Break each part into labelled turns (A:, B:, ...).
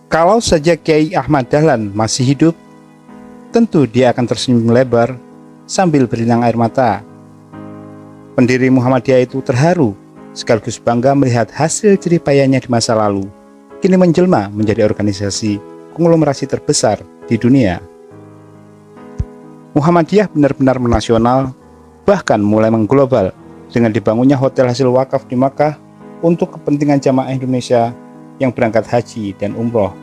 A: Kalau saja Kiai Ahmad Dahlan masih hidup, tentu dia akan tersenyum lebar sambil berinang air mata. Pendiri Muhammadiyah itu terharu sekaligus bangga melihat hasil jerih payahnya di masa lalu kini menjelma menjadi organisasi konglomerasi terbesar di dunia. Muhammadiyah benar-benar menasional, bahkan mulai mengglobal dengan dibangunnya hotel hasil wakaf di Makkah untuk kepentingan jamaah Indonesia yang berangkat haji dan umroh.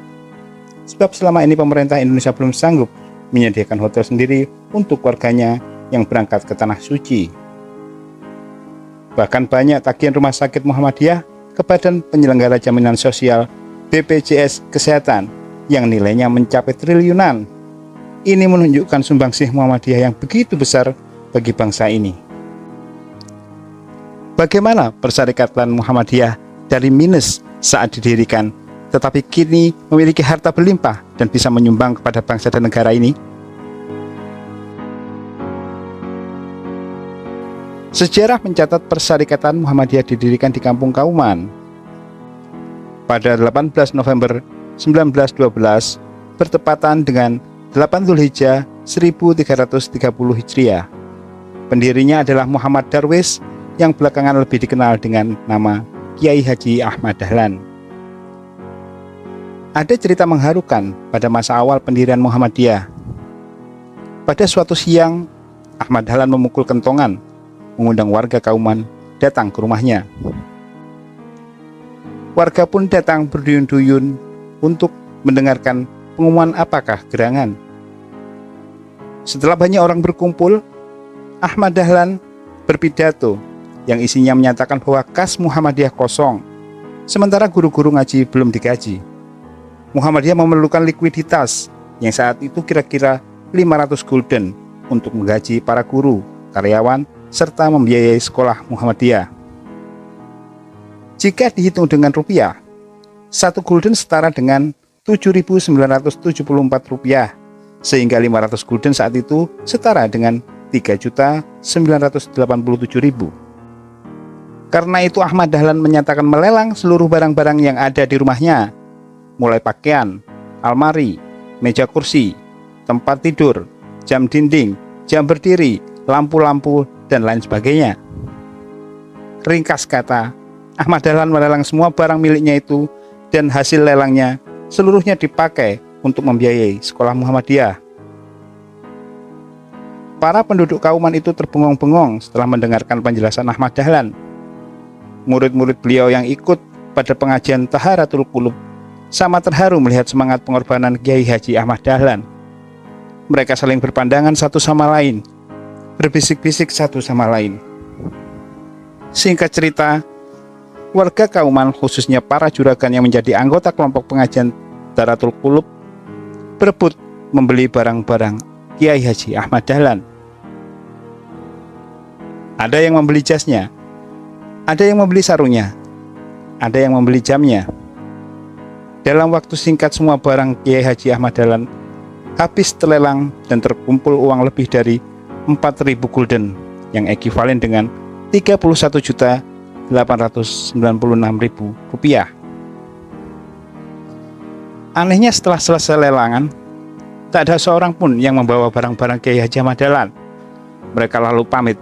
A: Sebab selama ini pemerintah Indonesia belum sanggup menyediakan hotel sendiri untuk warganya yang berangkat ke Tanah Suci. Bahkan banyak tagihan rumah sakit Muhammadiyah ke Badan Penyelenggara Jaminan Sosial BPJS Kesehatan yang nilainya mencapai triliunan. Ini menunjukkan sumbangsih Muhammadiyah yang begitu besar bagi bangsa ini. Bagaimana persyarikatan Muhammadiyah dari minus saat didirikan, tetapi kini memiliki harta berlimpah dan bisa menyumbang kepada bangsa dan negara ini? Sejarah mencatat persyarikatan Muhammadiyah didirikan di Kampung Kauman. Pada 18 November 1912, bertepatan dengan 8 Zulhijjah 1330 Hijriah. Pendirinya adalah Muhammad Darwis yang belakangan lebih dikenal dengan nama Kiai Haji Ahmad Dahlan. Ada cerita mengharukan pada masa awal pendirian Muhammadiyah. Pada suatu siang, Ahmad Dahlan memukul kentongan, mengundang warga Kauman datang ke rumahnya. Warga pun datang berduyun-duyun untuk mendengarkan pengumuman apakah gerangan. Setelah banyak orang berkumpul, Ahmad Dahlan berpidato yang isinya menyatakan bahwa kas Muhammadiyah kosong, sementara guru-guru ngaji belum digaji. Muhammadiyah memerlukan likuiditas yang saat itu kira-kira 500 gulden untuk menggaji para guru, karyawan, serta membiayai sekolah Muhammadiyah. Jika dihitung dengan rupiah, 1 gulden setara dengan 7.974 rupiah, sehingga 500 gulden saat itu setara dengan 3.987.000. Karena itu Ahmad Dahlan menyatakan melelang seluruh barang-barang yang ada di rumahnya, mulai pakaian, almari, meja kursi, tempat tidur, jam dinding, jam berdiri, lampu-lampu, dan lain sebagainya. Ringkas kata, Ahmad Dahlan melelang semua barang miliknya itu dan hasil lelangnya seluruhnya dipakai untuk membiayai sekolah Muhammadiyah. Para penduduk Kauman itu terbengong-bengong setelah mendengarkan penjelasan Ahmad Dahlan. Murid-murid beliau yang ikut pada pengajian Taharatul Qulub sama terharu melihat semangat pengorbanan Kiai Haji Ahmad Dahlan. Mereka saling berpandangan satu sama lain, berbisik-bisik satu sama lain. Singkat cerita, warga Kauman khususnya para juragan yang menjadi anggota kelompok pengajian Taharatul Qulub berebut membeli barang-barang Kiai Haji Ahmad Dahlan. Ada yang membeli jasnya, ada yang membeli sarungnya, ada yang membeli jamnya. Dalam waktu singkat semua barang Kiai Haji Ahmad Dahlan habis terlelang dan terkumpul uang lebih dari 4.000 gulden yang ekivalen dengan 31.896.000 rupiah. Anehnya setelah selesai lelangan, tak ada seorang pun yang membawa barang-barang Kiai Haji Ahmad Dahlan. Mereka lalu pamit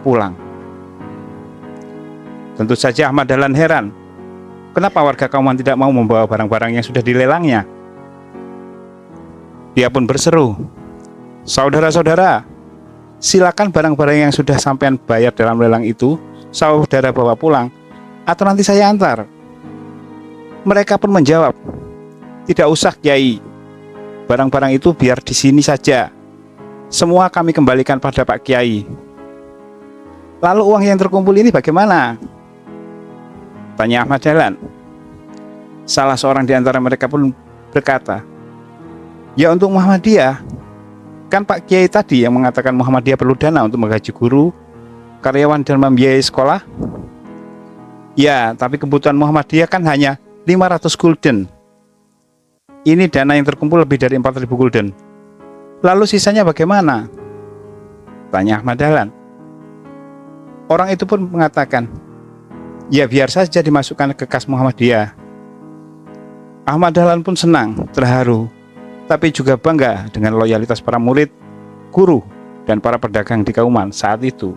A: pulang. Tentu saja Ahmad Dahlan heran, kenapa warga Kauman tidak mau membawa barang-barang yang sudah dilelangnya. Dia pun berseru, "Saudara-saudara, silakan barang-barang yang sudah sampean bayar dalam lelang itu saudara bawa pulang, atau nanti saya antar." Mereka pun menjawab, "Tidak usah Kiai, barang-barang itu biar di sini saja. Semua kami kembalikan pada Pak Kiai." "Lalu uang yang terkumpul ini bagaimana?" tanya Ahmad Dahlan. Salah seorang di antara mereka pun berkata, "Ya untuk Muhammadiyah. Kan Pak Kiai tadi yang mengatakan Muhammadiyah perlu dana untuk menggaji guru, karyawan, dan membiayai sekolah." "Ya, tapi kebutuhan Muhammadiyah kan hanya 500 gulden. Ini dana yang terkumpul lebih dari 4.000 gulden. Lalu sisanya bagaimana?" tanya Ahmad Dahlan. Orang itu pun mengatakan, "Ya biar saja dimasukkan ke kas Muhammadiyah." Ahmad Dahlan pun senang, terharu, tapi juga bangga dengan loyalitas para murid, guru, dan para pedagang di Kauman saat itu.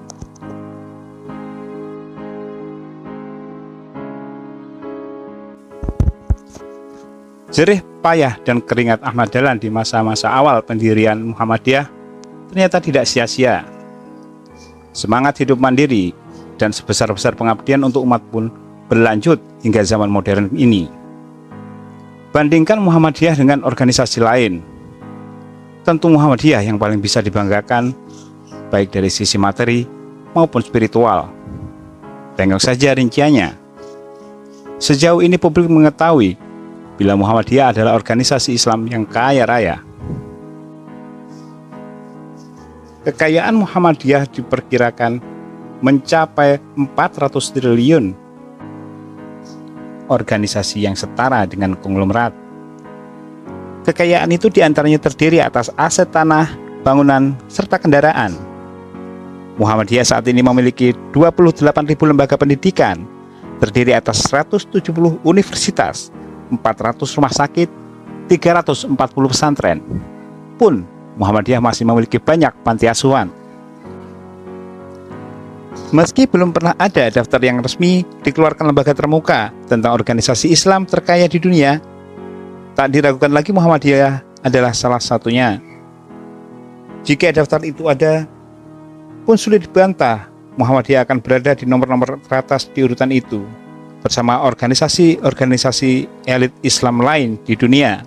A: Jerih payah dan keringat Ahmad Dahlan di masa-masa awal pendirian Muhammadiyah ternyata tidak sia-sia. Semangat hidup mandiri dan sebesar-besar pengabdian untuk umat pun berlanjut hingga zaman modern ini. Bandingkan Muhammadiyah dengan organisasi lain, tentu Muhammadiyah yang paling bisa dibanggakan baik dari sisi materi maupun spiritual. Tengok saja rinciannya. Sejauh ini publik mengetahui bila Muhammadiyah adalah organisasi Islam yang kaya raya. Kekayaan Muhammadiyah diperkirakan mencapai 400 triliun. Organisasi yang setara dengan konglomerat. Kekayaan itu diantaranya terdiri atas aset tanah, bangunan, serta kendaraan. Muhammadiyah saat ini memiliki 28.000 lembaga pendidikan, terdiri atas 170 universitas, 400 rumah sakit, 340 pesantren. Pun Muhammadiyah masih memiliki banyak panti asuhan. Meski belum pernah ada daftar yang resmi dikeluarkan lembaga termuka tentang organisasi Islam terkaya di dunia, tak diragukan lagi Muhammadiyah adalah salah satunya. Jika daftar itu ada, pun sulit dibantah Muhammadiyah akan berada di nomor-nomor teratas di urutan itu, bersama organisasi-organisasi elit Islam lain di dunia.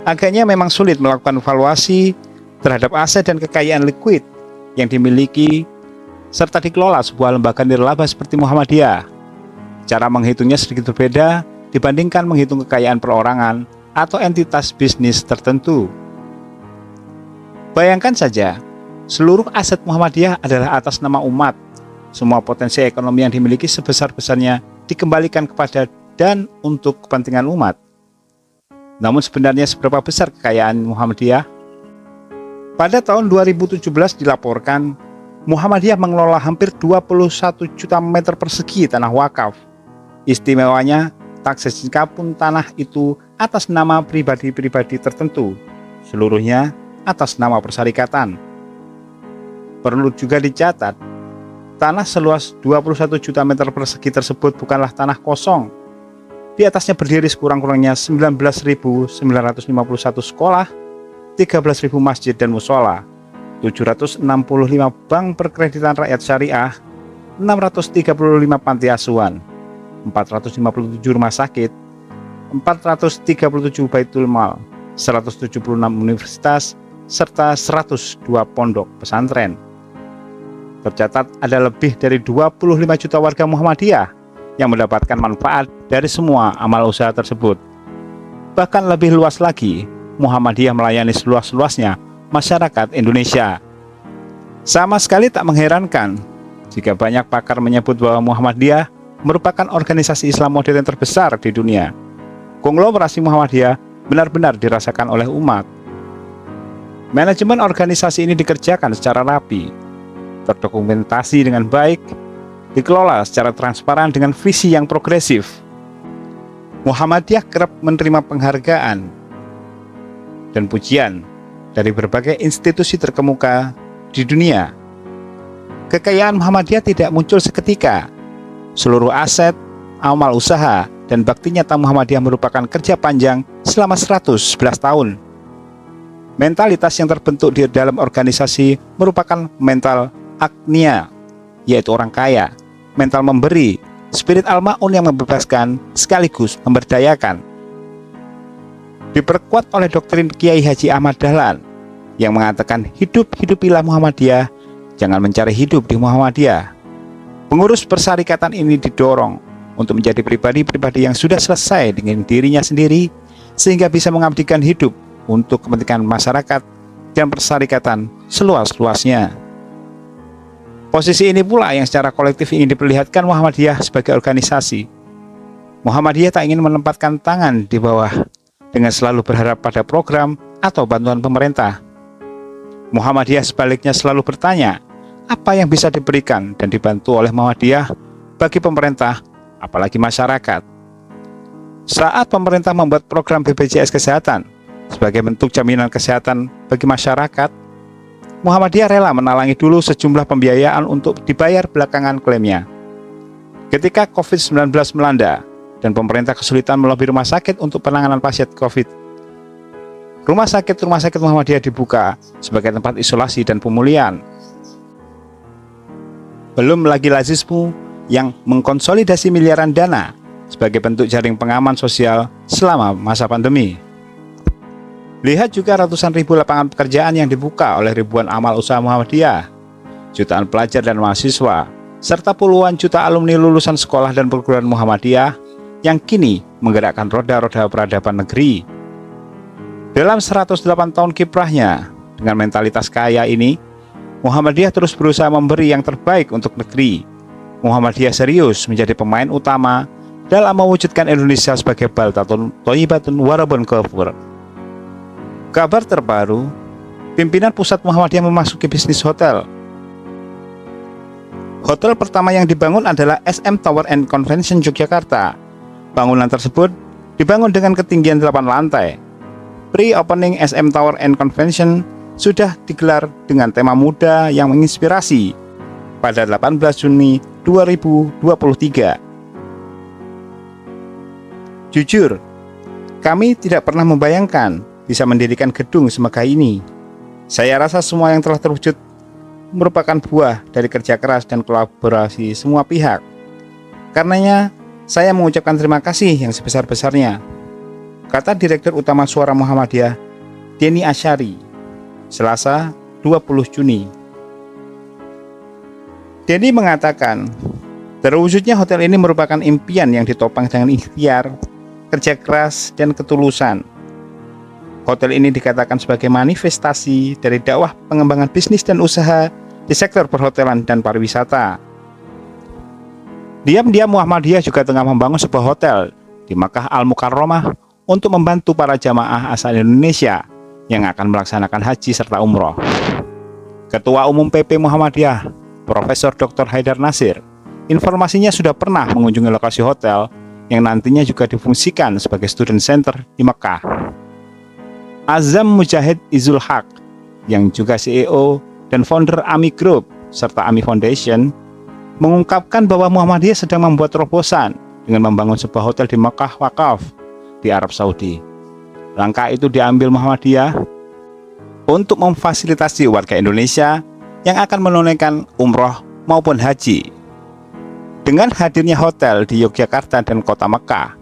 A: Agaknya memang sulit melakukan evaluasi terhadap aset dan kekayaan likuid yang dimiliki serta dikelola sebuah lembaga nirlaba seperti Muhammadiyah. Cara menghitungnya sedikit berbeda dibandingkan menghitung kekayaan perorangan atau entitas bisnis tertentu. Bayangkan saja, seluruh aset Muhammadiyah adalah atas nama umat. Semua potensi ekonomi yang dimiliki sebesar-besarnya dikembalikan kepada dan untuk kepentingan umat. Namun sebenarnya seberapa besar kekayaan Muhammadiyah? Pada tahun 2017 dilaporkan, Muhammadiyah mengelola hampir 21 juta meter persegi tanah wakaf. Istimewanya, tak sesingkat pun tanah itu atas nama pribadi-pribadi tertentu, seluruhnya atas nama persyarikatan. Perlu juga dicatat, tanah seluas 21 juta meter persegi tersebut bukanlah tanah kosong. Di atasnya berdiri sekurang-kurangnya 19.951 sekolah, 13.000 masjid dan musola, 765 bank perkreditan rakyat syariah, 635 panti asuhan, 457 rumah sakit, 437 baitul mal, 176 universitas, serta 102 pondok pesantren. Tercatat ada lebih dari 25 juta warga Muhammadiyah yang mendapatkan manfaat dari semua amal usaha tersebut. Bahkan lebih luas lagi, Muhammadiyah melayani seluas-luasnya masyarakat Indonesia. Sama sekali tak mengherankan jika banyak pakar menyebut bahwa Muhammadiyah merupakan organisasi Islam modern terbesar di dunia. Konglomerasi Muhammadiyah benar-benar dirasakan oleh umat. Manajemen organisasi ini dikerjakan secara rapi, terdokumentasi dengan baik, dikelola secara transparan dengan visi yang progresif. Muhammadiyah kerap menerima penghargaan dan pujian dari berbagai institusi terkemuka di dunia. Kekayaan Muhammadiyah tidak muncul seketika. Seluruh aset, amal usaha, dan bakti nyata Muhammadiyah merupakan kerja panjang selama 111 tahun. Mentalitas yang terbentuk di dalam organisasi merupakan mental agnia, yaitu orang kaya, mental memberi, spirit al-ma'un yang membebaskan sekaligus memberdayakan. Diperkuat oleh doktrin Kiai Haji Ahmad Dahlan yang mengatakan hidupilah Muhammadiyah, jangan mencari hidup di Muhammadiyah. Pengurus persyarikatan ini didorong untuk menjadi pribadi-pribadi yang sudah selesai dengan dirinya sendiri sehingga bisa mengabdikan hidup untuk kepentingan masyarakat dan persyarikatan seluas-luasnya. Posisi ini pula yang secara kolektif ingin diperlihatkan Muhammadiyah sebagai organisasi. Muhammadiyah tak ingin menempatkan tangan di bawah dengan selalu berharap pada program atau bantuan pemerintah. Muhammadiyah sebaliknya selalu bertanya, apa yang bisa diberikan dan dibantu oleh Muhammadiyah bagi pemerintah, apalagi masyarakat. Saat pemerintah membuat program BPJS Kesehatan sebagai bentuk jaminan kesehatan bagi masyarakat, Muhammadiyah rela menalangi dulu sejumlah pembiayaan untuk dibayar belakangan klaimnya. Ketika COVID-19 melanda dan pemerintah kesulitan melobi rumah sakit untuk penanganan pasien COVID, rumah sakit Muhammadiyah dibuka sebagai tempat isolasi dan pemulihan. Belum lagi lazismu yang mengkonsolidasi miliaran dana sebagai bentuk jaring pengaman sosial selama masa pandemi. Lihat juga ratusan ribu lapangan pekerjaan yang dibuka oleh ribuan amal usaha Muhammadiyah, jutaan pelajar dan mahasiswa, serta puluhan juta alumni lulusan sekolah dan perguruan Muhammadiyah yang kini menggerakkan roda-roda peradaban negeri. Dalam 108 tahun kiprahnya, dengan mentalitas kaya ini, Muhammadiyah terus berusaha memberi yang terbaik untuk negeri. Muhammadiyah serius menjadi pemain utama dalam mewujudkan Indonesia sebagai baldatun thayyibatun warabun ghafur. Kabar terbaru, pimpinan pusat Muhammadiyah memasuki bisnis hotel. Hotel pertama yang dibangun adalah SM Tower and Convention Yogyakarta. Bangunan tersebut dibangun dengan ketinggian 8 lantai. Pre-opening SM Tower and Convention sudah digelar dengan tema muda yang menginspirasi pada 18 Juni 2023. Jujur, kami tidak pernah membayangkan bisa mendirikan gedung semegah ini. Saya rasa semua yang telah terwujud merupakan buah dari kerja keras dan kolaborasi semua pihak. Karenanya, saya mengucapkan terima kasih yang sebesar-besarnya, kata Direktur Utama Suara Muhammadiyah, Denny Asyari, Selasa 20 Juni. Denny mengatakan, terwujudnya hotel ini merupakan impian yang ditopang dengan ikhtiar, kerja keras, dan ketulusan. Hotel ini dikatakan sebagai manifestasi dari dakwah pengembangan bisnis dan usaha di sektor perhotelan dan pariwisata. Diam-diam Muhammadiyah juga tengah membangun sebuah hotel di Makkah Al-Mukarramah untuk membantu para jamaah asal Indonesia yang akan melaksanakan haji serta umroh. Ketua Umum PP Muhammadiyah, Profesor Dr. Haidar Nasir, informasinya sudah pernah mengunjungi lokasi hotel yang nantinya juga difungsikan sebagai student center di Mekah. Azam Mujahid Izul Haq, yang juga CEO dan founder AMI Group serta AMI Foundation, mengungkapkan bahwa Muhammadiyah sedang membuat terobosan dengan membangun sebuah hotel di Mekah Wakaf di Arab Saudi. Langkah itu diambil Muhammadiyah untuk memfasilitasi warga Indonesia yang akan menunaikan umroh maupun haji. Dengan hadirnya hotel di Yogyakarta dan kota Mekah,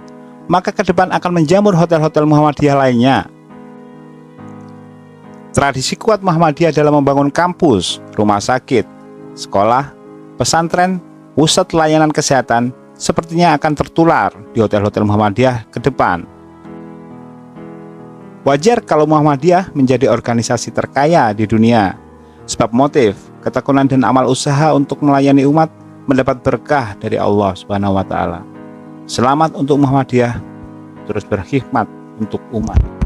A: maka ke depan akan menjamur hotel-hotel Muhammadiyah lainnya. Tradisi kuat Muhammadiyah dalam membangun kampus, rumah sakit, sekolah, pesantren, pusat layanan kesehatan sepertinya akan tertular di hotel-hotel Muhammadiyah ke depan. Wajar kalau Muhammadiyah menjadi organisasi terkaya di dunia, sebab motif, ketekunan dan amal usaha untuk melayani umat mendapat berkah dari Allah Subhanahu wa Ta'ala. Selamat untuk Muhammadiyah, terus berkhidmat untuk umat.